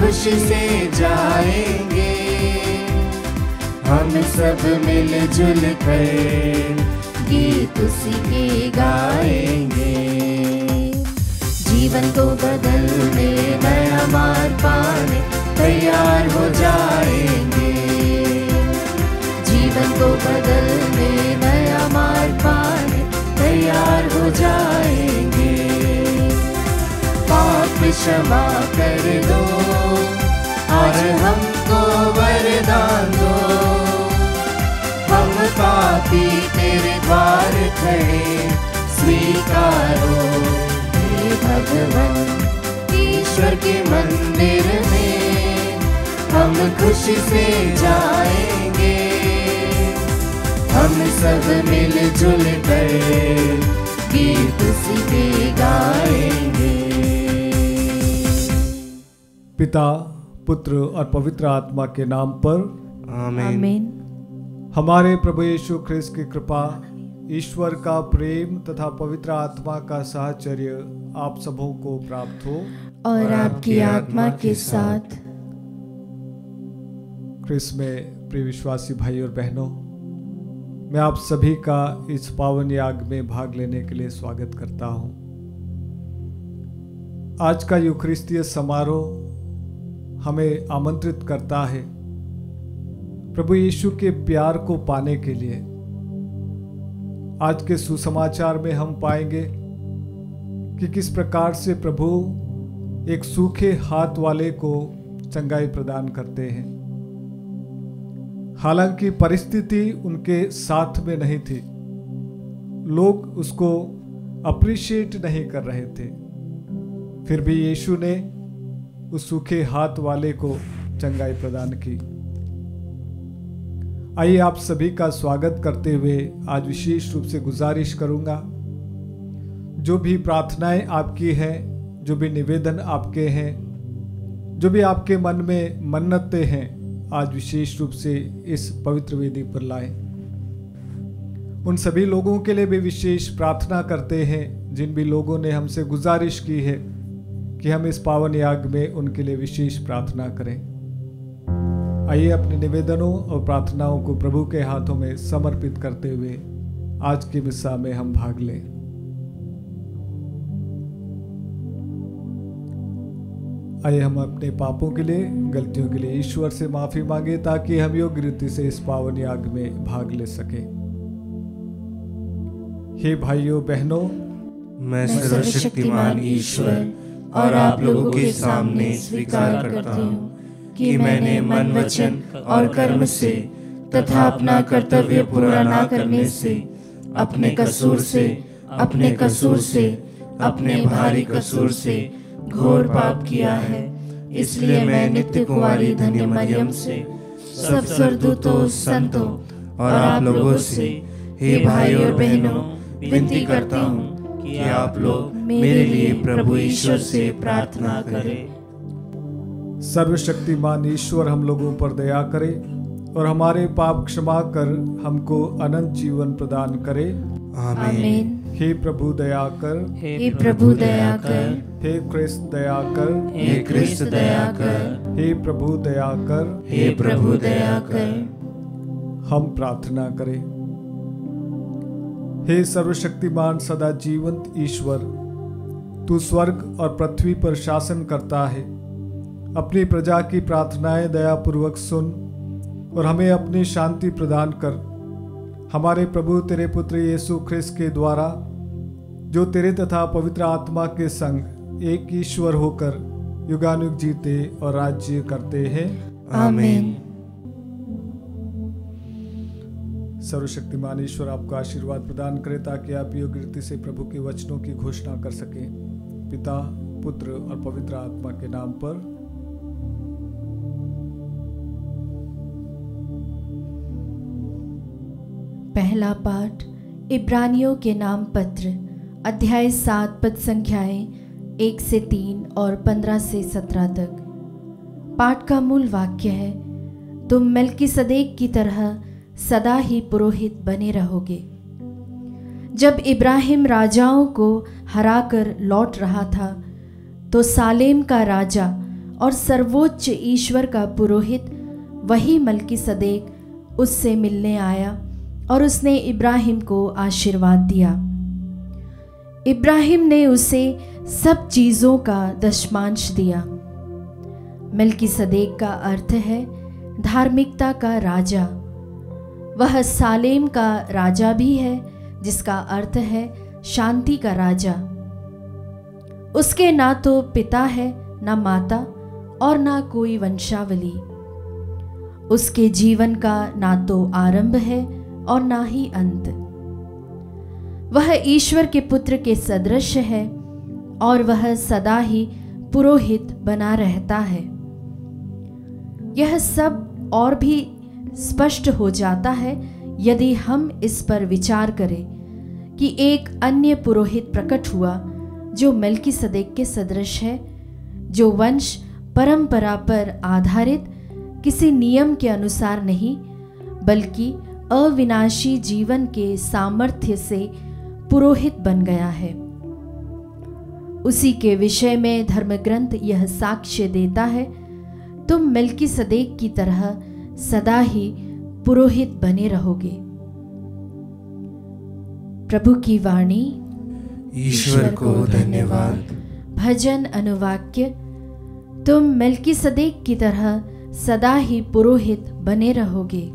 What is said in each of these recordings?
खुशी से जाएंगे, हम सब मिलजुल कर गीत उसी के गाएंगे। जीवन को बदलने नया मार्ग पाने तैयार हो जाएंगे, जीवन को बदलने नया मार्ग पाने तैयार हो जाएंगे। पाप क्षमा कर दो और हमको वरदान दो, हम पापी तेरे द्वार खड़े स्वीकारो। हे भगवान ईश्वर के मंदिर में हम खुशी से जाएंगे, हम सब मिलजुल कर गीत उसी के गाएंगे। पिता, पुत्र और पवित्र आत्मा के नाम पर आमीन। हमारे प्रभु यीशु ख्रिस्त की कृपा, ईश्वर का प्रेम तथा पवित्र आत्मा का साहचर्य आप सबों को प्राप्त हो और आपकी आत्मा के साथ। ख्रिस्त में प्रिय विश्वासी भाई और बहनों, मैं आप सभी का इस पावन याग में भाग लेने के लिए स्वागत करता हूं। आज का यूखरिस्तीय समारोह हमें आमंत्रित करता है प्रभु यीशु के प्यार को पाने के लिए। आज के सुसमाचार में हम पाएंगे कि किस प्रकार से प्रभु एक सूखे हाथ वाले को चंगाई प्रदान करते हैं। हालांकि परिस्थिति उनके साथ में नहीं थी, लोग उसको अप्रिशिएट नहीं कर रहे थे, फिर भी यीशु ने उस सूखे हाथ वाले को चंगाई प्रदान की। आइए आप सभी का स्वागत करते हुए आज विशेष रूप से गुजारिश करूंगा, जो भी प्रार्थनाएं आपकी हैं, जो भी निवेदन आपके हैं, जो भी आपके मन में मन्नतें हैं, आज विशेष रूप से इस पवित्र वेदी पर लाएं। उन सभी लोगों के लिए भी विशेष प्रार्थना करते हैं जिन भी लोगों ने हमसे गुजारिश की है कि हम इस पावन याग में उनके लिए विशेष प्रार्थना करें। आइए अपने निवेदनों और प्रार्थनाओं को प्रभु के हाथों में समर्पित करते हुए आज की मिसा में हम भाग लें। आइए हम अपने पापों के लिए, गलतियों के लिए ईश्वर से माफी मांगे ताकि हम योग्य रीति से इस पावन याग में भाग ले सकें। हे भाइयों बहनों, मैं सर्वशक्तिमान ईश्वर और आप लोगों के सामने स्वीकार करता हूँ कि मैंने मन, वचन और कर्म से तथा अपना कर्तव्य पूरा न करने से अपने कसूर से अपने भारी कसूर से घोर पाप किया है। इसलिए मैं नित्य कुंवारी धन्य मरियम से, सब स्वर्गदूतों, संतों और आप लोगों से, हे भाई और बहनों, विनती करता हूँ कि आप लोग मेरे लिए प्रभु ईश्वर से प्रार्थना करें। सर्वशक्तिमान ईश्वर हम लोगों पर दया करे और हमारे पाप क्षमा कर हमको अनंत जीवन प्रदान करे। आमीन। हे प्रभु दया कर, हे प्रभु दया कर, हे क्रिस्त दया कर, हे क्रिस्त दया कर, हे प्रभु दया कर, हे प्रभु दया कर। हम प्रार्थना करें। हे सर्वशक्तिमान सदा जीवंत ईश्वर, तू स्वर्ग और पृथ्वी पर शासन करता है। अपनी प्रजा की प्रार्थनाएं दयापूर्वक सुन और हमें अपनी शांति प्रदान कर। हमारे प्रभु तेरे पुत्र यीशु ख्रिस्त के द्वारा, जो तेरे तथा पवित्र आत्मा के संग एक ईश्वर होकर युगानुग जीते और राज्य करते हैं। आमीन। सर्वशक्तिमान ईश्वर आपको आशीर्वाद प्रदान करे ताकि आप योग्य रीति से प्रभु के वचनों की घोषणा कर सकें। पिता, पुत्र और पवित्र आत्मा के नाम पर पहला पाठ इब्रानियों के नाम पत्र, अध्याय 7 पद संख्याएं 1 से 3 और 15 से 17 तक। पाठ का मूल वाक्य है, तुम मेल्कीसदेक की तरह सदा ही पुरोहित बने रहोगे। जब इब्राहिम राजाओं को हराकर लौट रहा था तो सालेम का राजा और सर्वोच्च ईश्वर का पुरोहित वही मल्कीसदेक उससे मिलने आया और उसने इब्राहिम को आशीर्वाद दिया। इब्राहिम ने उसे सब चीज़ों का दशमांश दिया। मल्कीसदेक का अर्थ है धार्मिकता का राजा। वह सालेम का राजा भी है, जिसका अर्थ है शांति का राजा। उसके ना तो पिता है, ना माता और ना कोई वंशावली। उसके जीवन का ना तो आरंभ है और ना ही अंत। वह ईश्वर के पुत्र के सदृश है और वह सदा ही पुरोहित बना रहता है। यह सब और भी स्पष्ट हो जाता है यदि हम इस पर विचार करें कि एक अन्य पुरोहित प्रकट हुआ जो मल्कीसदेक के सदृश है, जो वंश परंपरा पर आधारित किसी नियम के अनुसार नहीं, बल्कि अविनाशी जीवन के सामर्थ्य से पुरोहित बन गया है। उसी के विषय में धर्मग्रंथ यह साक्ष्य देता है, तुम मल्कीसदेक की तरह सदा ही पुरोहित बने रहोगे। प्रभु की वाणी। ईश्वर को धन्यवाद। भजन अनुवाक्य। तुम मल्कीसदेक की तरह सदा ही पुरोहित बने रहोगे।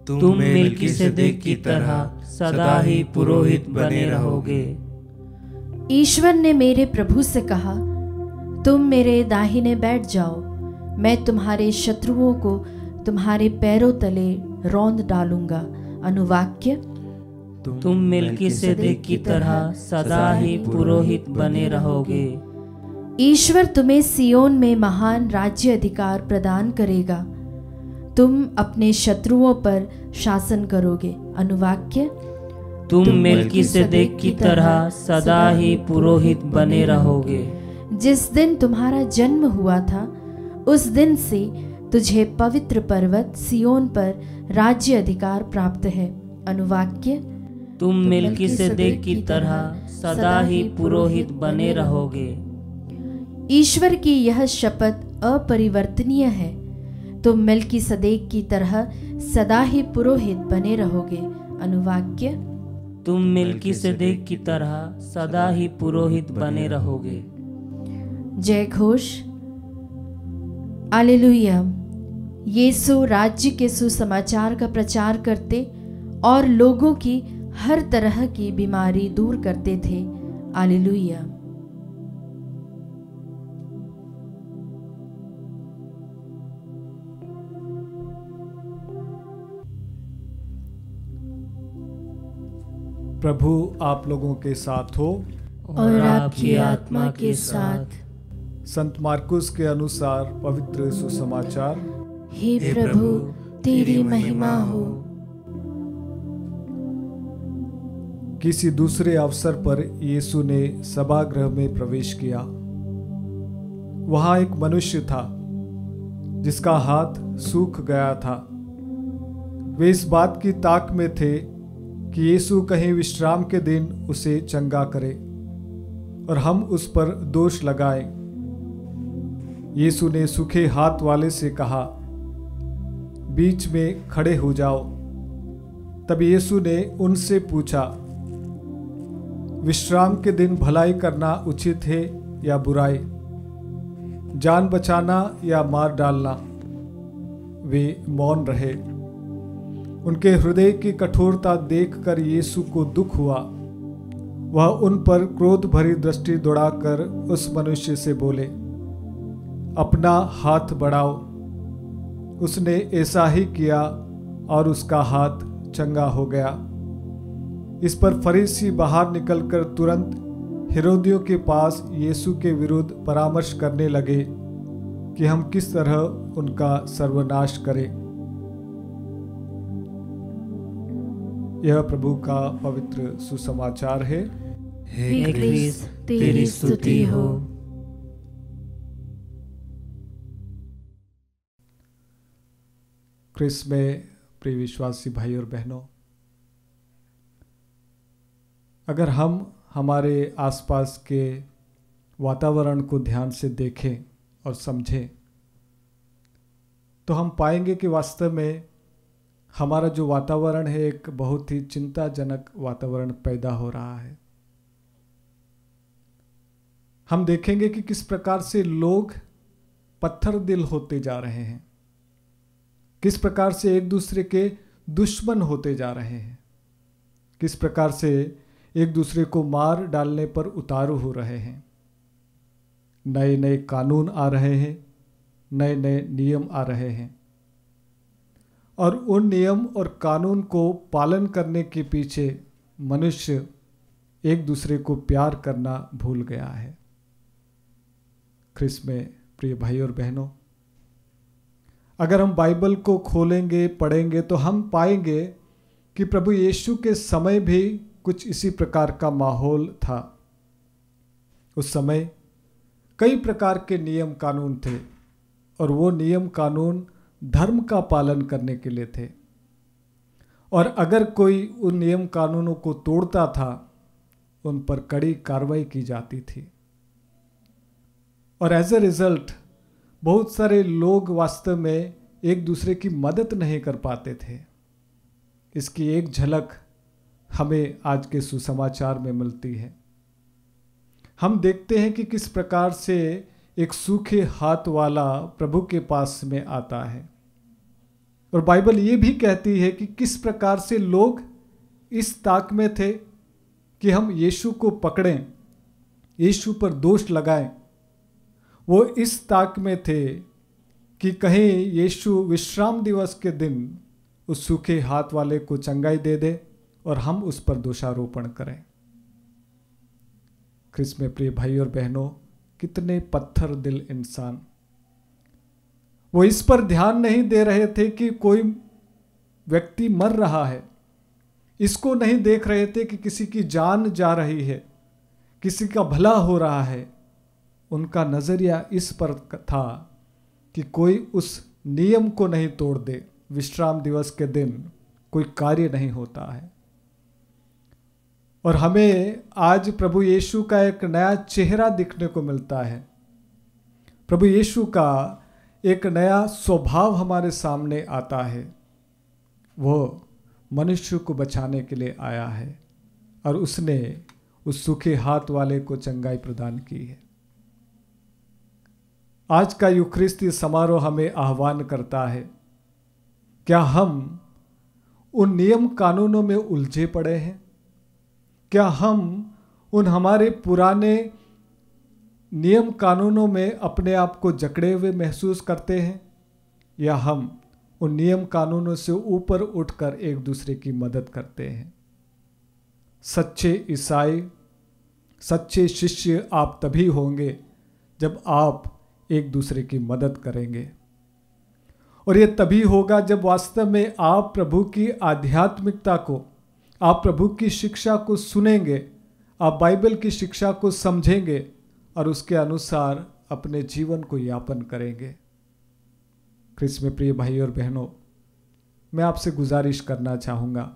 तुम मल्कीसदेक की तरह सदा ही पुरोहित बने रहोगे। ईश्वर ने मेरे प्रभु से कहा, तुम मेरे दाहिने बैठ जाओ, मैं तुम्हारे शत्रुओं को तुम्हारे पैरों तले रौंद डालूंगा। अनुवाक्य। तुम मल्कीसदेक की तरह सदा ही पुरोहित बने रहोगे। ईश्वर तुम्हें सियोन में महान राज्य अधिकार प्रदान करेगा। तुम अपने शत्रुओं पर शासन करोगे। अनुवाक्य। तुम मल्कीसदेक की तरह सदा ही पुरोहित बने रहोगे। जिस दिन तुम्हारा जन्म हुआ था, उस दिन से तुझे पवित्र पर्वत सियोन पर राज्य अधिकार प्राप्त है। अनुवाक्य। तुम मल्कीसदेक की तरह सदा ही पुरोहित बने रहोगे। ईश्वर की यह शपथ अपरिवर्तनीय है, तुम मल्कीसदेक की तरह सदा ही पुरोहित बने रहोगे। अनुवाक्य। तुम मल्कीसदेक की तरह सदा ही पुरोहित बने रहोगे। जय घोष। हालेलुया। यीशु राज्य के सुसमाचार का प्रचार करते और लोगों की हर तरह की बीमारी दूर करते थे। हालेलुया। प्रभु आप लोगों के साथ हो और आपकी आत्मा के साथ। संत मार्कुस के अनुसार पवित्र सुसमाचार। हे प्रभु, तेरी महिमा हो। किसी दूसरे अवसर पर यीशु ने सभागृह में प्रवेश किया। वहां एक मनुष्य था जिसका हाथ सूख गया था। वे इस बात की ताक में थे कि यीशु कहीं विश्राम के दिन उसे चंगा करे और हम उस पर दोष लगाएं। यीशु ने सूखे हाथ वाले से कहा, बीच में खड़े हो जाओ। तब यीशु ने उनसे पूछा, विश्राम के दिन भलाई करना उचित है या बुराई, जान बचाना या मार डालना? वे मौन रहे। उनके हृदय की कठोरता देखकर यीशु को दुख हुआ। वह उन पर क्रोध भरी दृष्टि दौड़ाकर उस मनुष्य से बोले, अपना हाथ बढ़ाओ। उसने ऐसा ही किया और उसका हाथ चंगा हो गया। इस पर फरीसी बाहर निकलकर तुरंत हेरोदियों के पास यीशु के विरुद्ध परामर्श करने लगे कि हम किस तरह उनका सर्वनाश करें। यह प्रभु का पवित्र सुसमाचार है। हे क्रिस्त, तेरी स्तुति हो। क्रिस्त में प्रिय विश्वासी भाई और बहनों, अगर हम हमारे आसपास के वातावरण को ध्यान से देखें और समझें तो हम पाएंगे कि वास्तव में हमारा जो वातावरण है एक बहुत ही चिंताजनक वातावरण पैदा हो रहा है। हम देखेंगे कि किस प्रकार से लोग पत्थर दिल होते जा रहे हैं, किस प्रकार से एक दूसरे के दुश्मन होते जा रहे हैं, किस प्रकार से एक दूसरे को मार डालने पर उतारू हो रहे हैं। नए नए कानून आ रहे हैं, नए नए नियम आ रहे हैं और उन नियम और कानून को पालन करने के पीछे मनुष्य एक दूसरे को प्यार करना भूल गया है। ख्रिस्त में प्रिय भाई और बहनों, अगर हम बाइबल को खोलेंगे पढ़ेंगे तो हम पाएंगे कि प्रभु यीशु के समय भी कुछ इसी प्रकार का माहौल था। उस समय कई प्रकार के नियम कानून थे और वो नियम कानून धर्म का पालन करने के लिए थे, और अगर कोई उन नियम कानूनों को तोड़ता था उन पर कड़ी कार्रवाई की जाती थी। और एज ए रिजल्ट बहुत सारे लोग वास्तव में एक दूसरे की मदद नहीं कर पाते थे। इसकी एक झलक हमें आज के सुसमाचार में मिलती है। हम देखते हैं कि किस प्रकार से एक सूखे हाथ वाला प्रभु के पास में आता है, और बाइबल ये भी कहती है कि किस प्रकार से लोग इस ताक में थे कि हम यीशु को पकड़ें, यीशु पर दोष लगाएं। वो इस ताक में थे कि कहीं यीशु विश्राम दिवस के दिन उस सूखे हाथ वाले को चंगाई दे दे और हम उस पर दोषारोपण करें। ख्रिस्त में प्रिय भाई और बहनों, कितने पत्थर दिल इंसान, वो इस पर ध्यान नहीं दे रहे थे कि कोई व्यक्ति मर रहा है, इसको नहीं देख रहे थे कि किसी की जान जा रही है, किसी का भला हो रहा है। उनका नजरिया इस पर था कि कोई उस नियम को नहीं तोड़ दे। विश्राम दिवस के दिन कोई कार्य नहीं होता है। और हमें आज प्रभु यीशु का एक नया चेहरा दिखने को मिलता है। प्रभु यीशु का एक नया स्वभाव हमारे सामने आता है। वो मनुष्य को बचाने के लिए आया है और उसने उस सूखे हाथ वाले को चंगाई प्रदान की है। आज का यूखरिस्ती समारोह हमें आह्वान करता है, क्या हम उन नियम कानूनों में उलझे पड़े हैं? क्या हम उन हमारे पुराने नियम कानूनों में अपने आप को जकड़े हुए महसूस करते हैं, या हम उन नियम कानूनों से ऊपर उठकर एक दूसरे की मदद करते हैं? सच्चे ईसाई, सच्चे शिष्य आप तभी होंगे जब आप एक दूसरे की मदद करेंगे, और ये तभी होगा जब वास्तव में आप प्रभु की आध्यात्मिकता को, आप प्रभु की शिक्षा को सुनेंगे, आप बाइबल की शिक्षा को समझेंगे और उसके अनुसार अपने जीवन को यापन करेंगे। ख्रिस्त में प्रिय भाई और बहनों, मैं आपसे गुजारिश करना चाहूँगा,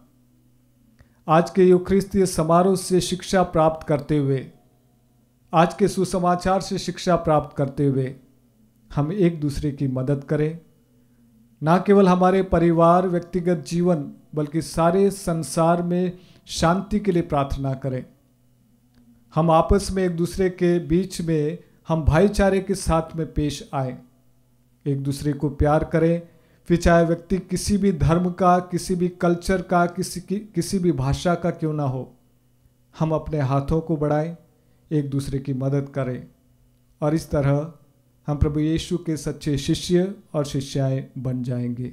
आज के यूखरिस्तीय समारोह से शिक्षा प्राप्त करते हुए, आज के सुसमाचार से शिक्षा प्राप्त करते हुए हम एक दूसरे की मदद करें। ना केवल हमारे परिवार, व्यक्तिगत जीवन, बल्कि सारे संसार में शांति के लिए प्रार्थना करें। हम आपस में एक दूसरे के बीच में हम भाईचारे के साथ में पेश आए, एक दूसरे को प्यार करें। फिर चाहे व्यक्ति किसी भी धर्म का, किसी भी कल्चर का, किसी भी भाषा का क्यों ना हो, हम अपने हाथों को बढ़ाएं, एक दूसरे की मदद करें, और इस तरह हम प्रभु यीशु के सच्चे शिष्य और शिष्याएं बन जाएंगे।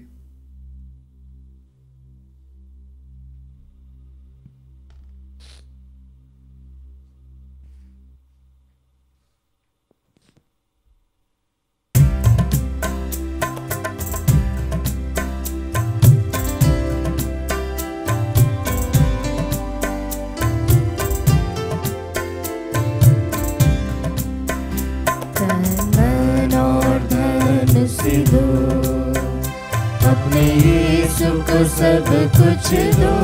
अपने यीशु को सब कुछ दो,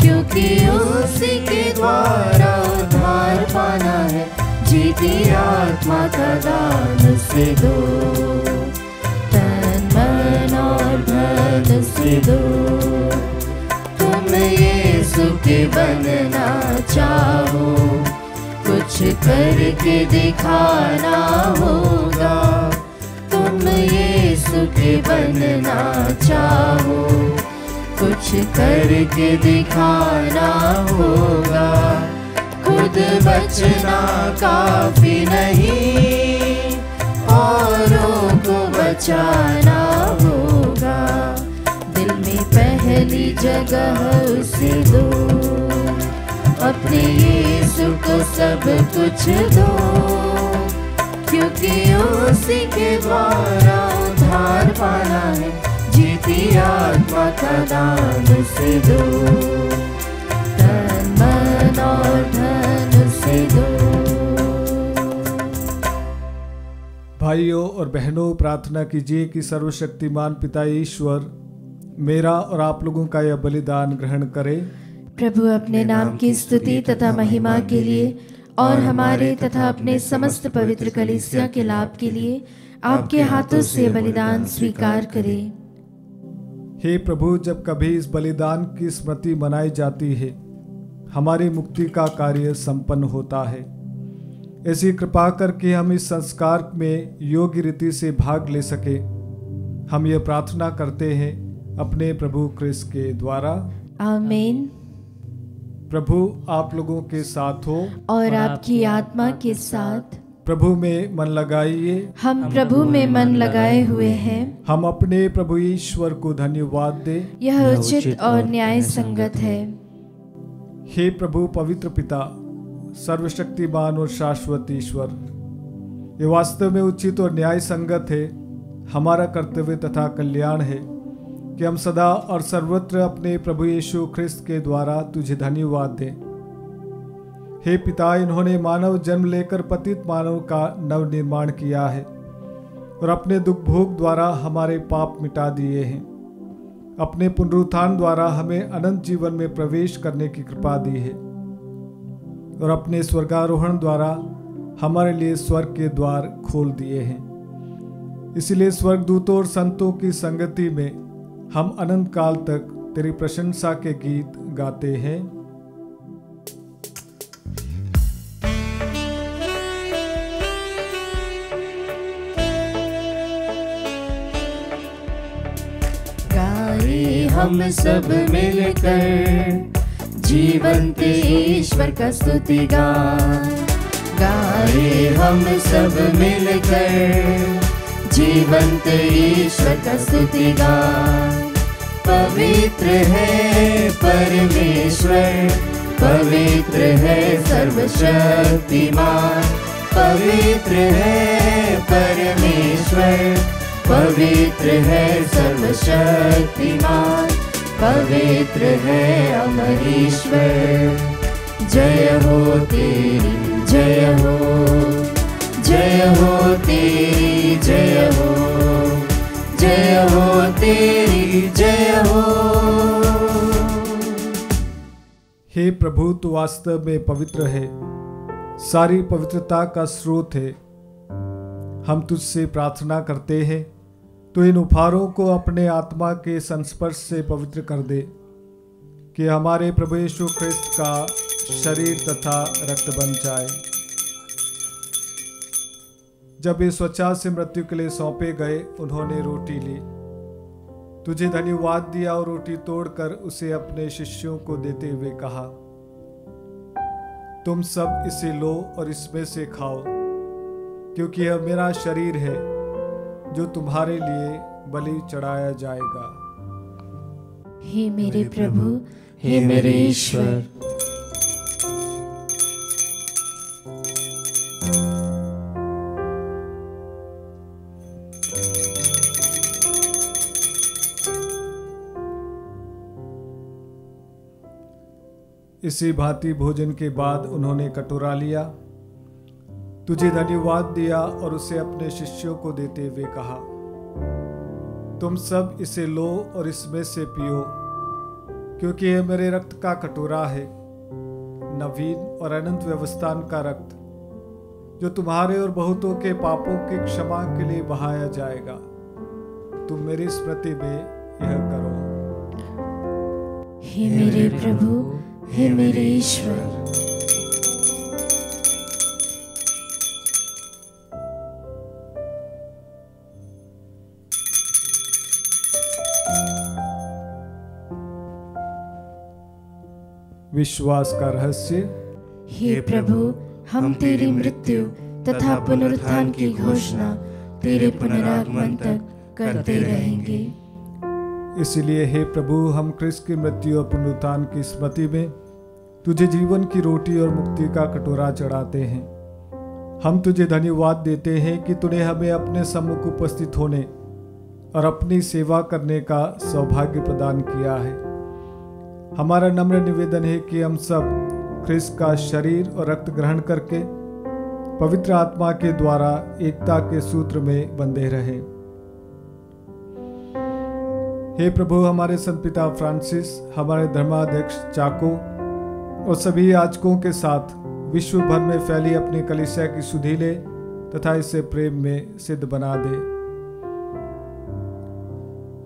क्योंकि उसी के द्वारा उद्धार पाना है। जीती आत्मा का दान उसे दो, तन मन और धन से दो। तुम यीशु के बनना चाहो, कुछ करके दिखाना होगा। तुम यीशु के बनना चाहो, कुछ करके दिखाना होगा। खुद बचना काफी नहीं, औरों को बचाना होगा। दिल में पहली जगह उसे दो, अपने यीशु को सब कुछ दो, क्योंकि उसी के द्वारा उद्धार पाना है। जीती आत्मा का दान उसे दो, तन मन और धन उसे दो। भाइयों और बहनों, प्रार्थना कीजिए कि सर्वशक्तिमान पिता ईश्वर मेरा और आप लोगों का यह बलिदान ग्रहण करे। प्रभु अपने नाम की स्तुति तथा महिमा के लिए और हमारे तथा अपने समस्त पवित्र कलीसिया के लाभ के लिए आपके हाथों से बलिदान स्वीकार करें। हे प्रभु, जब कभी इस बलिदान की स्मृति मनाई जाती है, हमारी मुक्ति का कार्य संपन्न होता है। ऐसी कृपा करके हम इस संस्कार में योग्य रीति से भाग ले सके, हम ये प्रार्थना करते हैं अपने प्रभु क्रिस्त के द्वारा। आमीन। प्रभु आप लोगों के साथ हो और आपकी आत्मा के साथ। प्रभु में मन लगाइए। हम प्रभु में मन लगाए हुए हैं। हम अपने प्रभु ईश्वर को धन्यवाद दे, यह उचित और न्याय संगत है। हे प्रभु पवित्र पिता, सर्वशक्तिमान और शाश्वत ईश्वर, ये वास्तव में उचित और न्याय संगत है, हमारा कर्तव्य तथा कल्याण है कि हम सदा और सर्वत्र अपने प्रभु यीशु ख्रिस्त के द्वारा तुझे धन्यवाद दें। हे पिता, इन्होंने मानव जन्म लेकर पतित मानव का नव निर्माण किया है और अपने दुख भोग द्वारा हमारे पाप मिटा दिए हैं। अपने पुनरुत्थान द्वारा हमें अनंत जीवन में प्रवेश करने की कृपा दी है और अपने स्वर्गारोहण द्वारा हमारे लिए स्वर्ग के द्वार खोल दिए हैं। इसलिए स्वर्गदूतों और संतों की संगति में हम अनंत काल तक तेरी प्रशंसा के गीत गाते हैं। गाए हम सब मिलकर जीवंत ईश्वर का स्तुति गान। गाए हम सब मिलकर जीवंत ईश्वर का स्तुति गान। पवित्र है परमेश्वर, पवित्र है सर्वशक्तिमान। पवित्र है परमेश्वर, पवित्र है सर्वशक्तिमान। पवित्र है अमर ईश्वर। जय हो तेरी, जय हो, जय हो तेरी, जय हो, जय हो तेरी, जय हो। हे प्रभु, तू वास्तव में पवित्र है, सारी पवित्रता का स्रोत है। हम तुझसे प्रार्थना करते हैं, तो इन उपहारों को अपने आत्मा के संस्पर्श से पवित्र कर दे, कि हमारे प्रभु यीशु ख्रिस्त का शरीर तथा रक्त बन जाए। जब ये स्वच्छा से मृत्यु के लिए सौंपे गए, उन्होंने रोटी ली, तुझे धन्यवाद दिया और रोटी तोड़कर उसे अपने शिष्यों को देते हुए कहा, तुम सब इसे लो और इसमें से खाओ, क्योंकि यह मेरा शरीर है जो तुम्हारे लिए बलि चढ़ाया जाएगा। हे मेरे प्रभु, हे मेरे ईश्वर। इसी भांति भोजन के बाद उन्होंने कटोरा लिया, तुझे धन्यवाद दिया और उसे अपने शिष्यों को देते हुए कहा, तुम सब इसे लो और इसमें से पियो, क्योंकि यह मेरे रक्त का कटोरा है, नवीन और अनंत व्यवस्थान का रक्त, जो तुम्हारे और बहुतों के पापों की क्षमा के लिए बहाया जाएगा। तुम मेरी स्मृति में यह करो। हे मेरे प्रभु, हे मेरे ईश्वर। विश्वास का रहस्य। हे प्रभु, हम तेरी मृत्यु तथा पुनरुत्थान की घोषणा तेरे पुनरागमन तक करते रहेंगे। इसलिए हे प्रभु, हम क्रिस्त की मृत्यु और पुनरुत्थान की स्मृति में तुझे जीवन की रोटी और मुक्ति का कटोरा चढ़ाते हैं। हम तुझे धन्यवाद देते हैं कि तूने हमें अपने सम्मुख उपस्थित होने और अपनी सेवा करने का सौभाग्य प्रदान किया है। हमारा नम्र निवेदन है कि हम सब क्रिस्त का शरीर और रक्त ग्रहण करके पवित्र आत्मा के द्वारा एकता के सूत्र में बंधे रहें। हे प्रभु, हमारे संत पिता फ्रांसिस, हमारे धर्माध्यक्ष चाको और सभी याजकों के साथ विश्व भर में फैली अपनी कलीसिया की सुधि ले तथा इसे प्रेम में सिद्ध बना दे।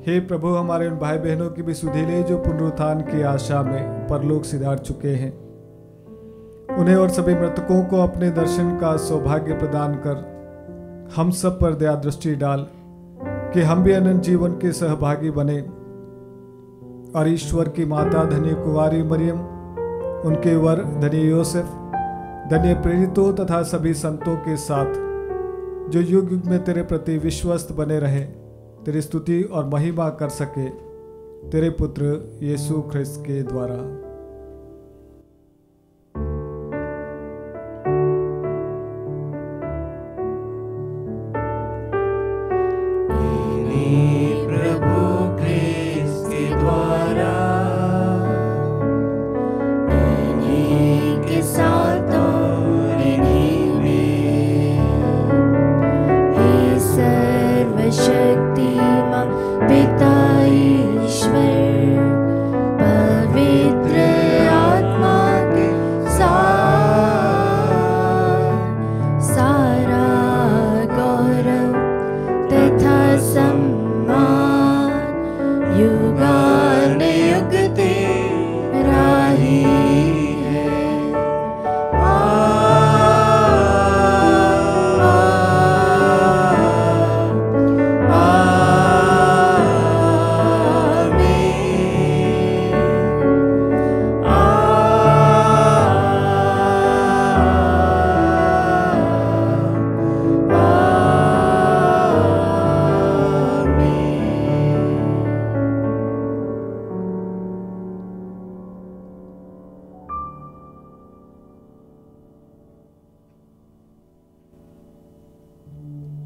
हे प्रभु, हमारे उन भाई बहनों की भी सुधि ले जो पुनरुत्थान की आशा में परलोक सिधार चुके हैं। उन्हें और सभी मृतकों को अपने दर्शन का सौभाग्य प्रदान कर हम सब पर दया दृष्टि डाल कि हम भी अनंत जीवन के सहभागी बने और ईश्वर की माता धन्य कुंवारी मरियम, उनके वर धन्य योसेफ, धन्य प्रेरितों तथा सभी संतों के साथ जो युग युग में तेरे प्रति विश्वस्त बने रहे, तेरी स्तुति और महिमा कर सके, तेरे पुत्र यीशु ख्रिस्त के द्वारा।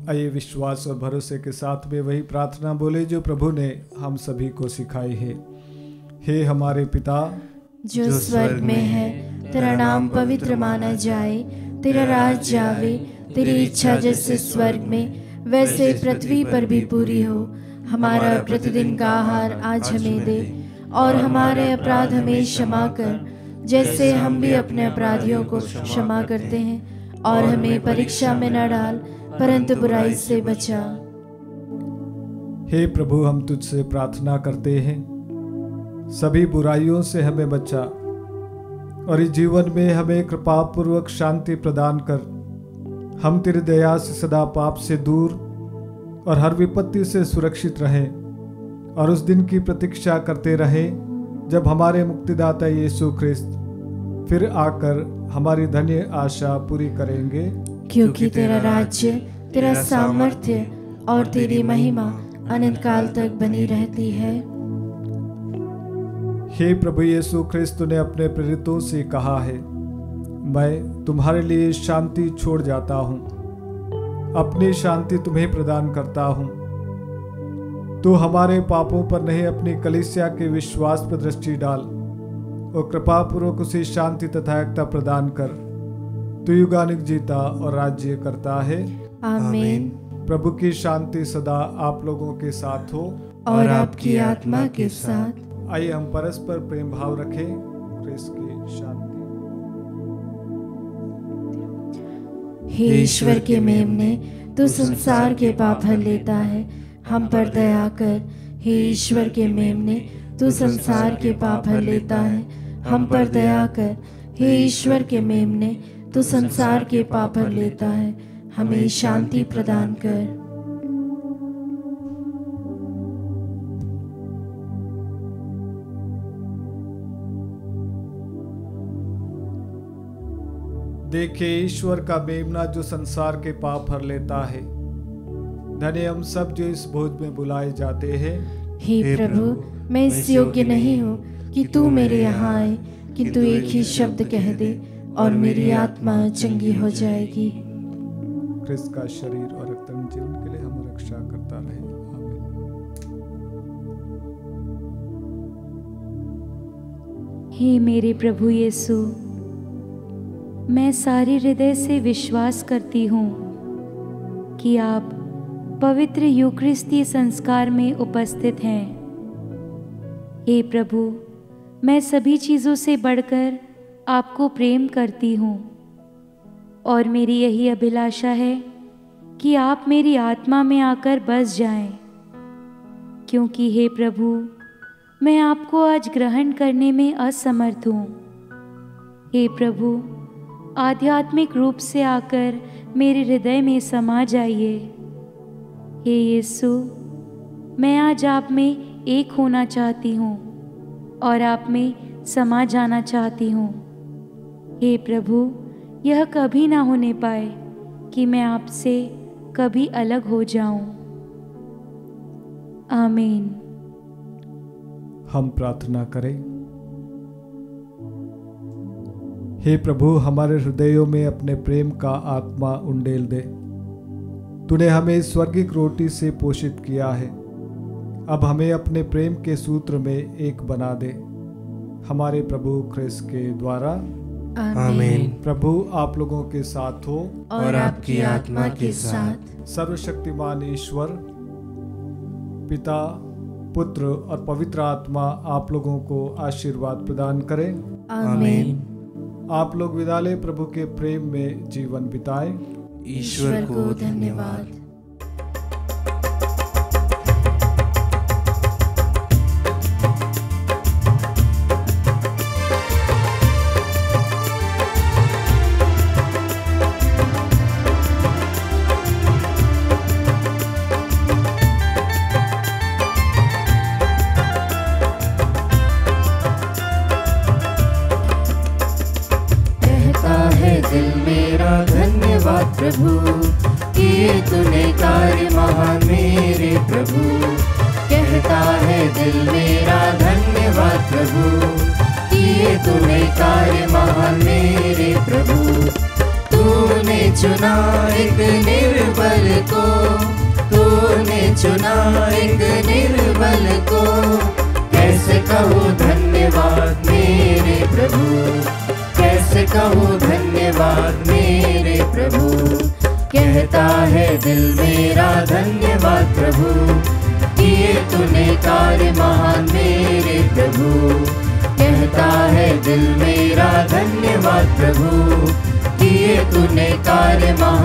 आइए विश्वास और भरोसे के साथ में वही प्रार्थना बोले जो प्रभु ने हम सभी को सिखाई है। हे हमारे पिता जो स्वर्ग में है, तेरा नाम पवित्र माना जाए, तेरा राज आवे, तेरी इच्छा जैसे स्वर्ग में वैसे पृथ्वी पर भी पूरी हो। हमारा प्रतिदिन का आहार आज हमें दे और हमारे अपराध हमें क्षमा कर जैसे हम भी अपने अपराधियों को क्षमा करते हैं, और हमें परीक्षा में न डाल परंतु बुराई से बचा। हे प्रभु, हम तुझसे प्रार्थना करते हैं, सभी बुराइयों से हमें बचा और इस जीवन में हमें कृपा पूर्वक शांति प्रदान कर हम तेरी दया से सदा पाप से दूर और हर विपत्ति से सुरक्षित रहें और उस दिन की प्रतीक्षा करते रहें जब हमारे मुक्तिदाता यीशु ख्रिस्त फिर आकर हमारी धन्य आशा पूरी करेंगे। क्योंकि तेरा राज्य, तेरा सामर्थ्य और तेरी महिमा अनंत काल तक बनी रहती है। हे प्रभु यीशु ख्रिस्त ने अपने प्रेरितों से कहा है, मैं तुम्हारे लिए शांति छोड़ जाता हूँ, अपनी शांति तुम्हें प्रदान करता हूँ। तू हमारे पापों पर नहीं अपनी कलीसिया के विश्वास पर दृष्टि डाल और कृपा पूर्वक उसे शांति तथा एकता प्रदान कर। तू युगानुग जीता और राज्य करता है। आमीन। प्रभु की शांति सदा आप लोगों के साथ हो और आपकी आत्मा के साथ। आइए हम परस्पर प्रेम भाव रखें। क्रिस्त की शांति। हे ईश्वर के मेमने, तू संसार के पाप हर लेता है, हम पर दया कर। हे ईश्वर के मेमने, तू संसार के पाप हर लेता है, हम पर दया कर। हे ईश्वर के मेमने, तू संसार के पाप हर लेता है, हमें शांति प्रदान कर। देखिए ईश्वर का मेमना जो संसार के पाप हर लेता है। धन्य हम सब जो इस भोज में बुलाए जाते हैं। हे प्रभु, मैं इस योग्य नहीं हूँ कि तू मेरे यहाँ आए, किंतु एक ही शब्द कह दे और मेरी आत्मा चंगी हो जाएगी। क्रिस्त का शरीर और रक्त जीवन के लिए हम रक्षा करता रहे। आमीन। हे मेरे प्रभु यीशु, मैं सारे हृदय से विश्वास करती हूँ कि आप पवित्र यूकरिस्तीय संस्कार में उपस्थित हैं। हे प्रभु, मैं सभी चीज़ों से बढ़कर आपको प्रेम करती हूँ और मेरी यही अभिलाषा है कि आप मेरी आत्मा में आकर बस जाएं, क्योंकि हे प्रभु, मैं आपको आज ग्रहण करने में असमर्थ हूँ। हे प्रभु, आध्यात्मिक रूप से आकर मेरे हृदय में समा जाइए। हे यीशु, मैं आज आप में एक होना चाहती हूँ और आप में समा जाना चाहती हूँ। हे प्रभु, यह कभी ना होने पाए कि मैं आपसे कभी अलग हो जाऊं। आमीन। हम प्रार्थना करें। हे प्रभु, हमारे हृदयों में अपने प्रेम का आत्मा उंडेल दे। तूने हमें स्वर्गिक रोटी से पोषित किया है, अब हमें अपने प्रेम के सूत्र में एक बना दे। हमारे प्रभु क्रिस्त के द्वारा। आमीन। प्रभु आप लोगों के साथ हो और आपकी आत्मा के साथ। सर्वशक्तिमान ईश्वर पिता, पुत्र और पवित्र आत्मा आप लोगों को आशीर्वाद प्रदान करें। आमीन। आप लोग विदा लें, प्रभु के प्रेम में जीवन बिताएं। ईश्वर को धन्यवाद। दिल मेरा धन्यवाद प्रभु, किए तूने कार्य महान मेरे प्रभु। कहता है दिल मेरा धन्यवाद प्रभु, किए तूने कार्य महान मेरे प्रभु। तूने चुना एक निर्बल को, तूने चुना एक निर्बल को। कैसे कहूँ धन्यवाद मेरे प्रभु, कैसे कहूँ धन्यवाद मेरे प्रभु। कहता है दिल मेरा धन्यवाद प्रभु, किए तूने कार्य महान मेरे प्रभु। कहता है दिल मेरा धन्यवाद प्रभु, किए तूने कार्य महान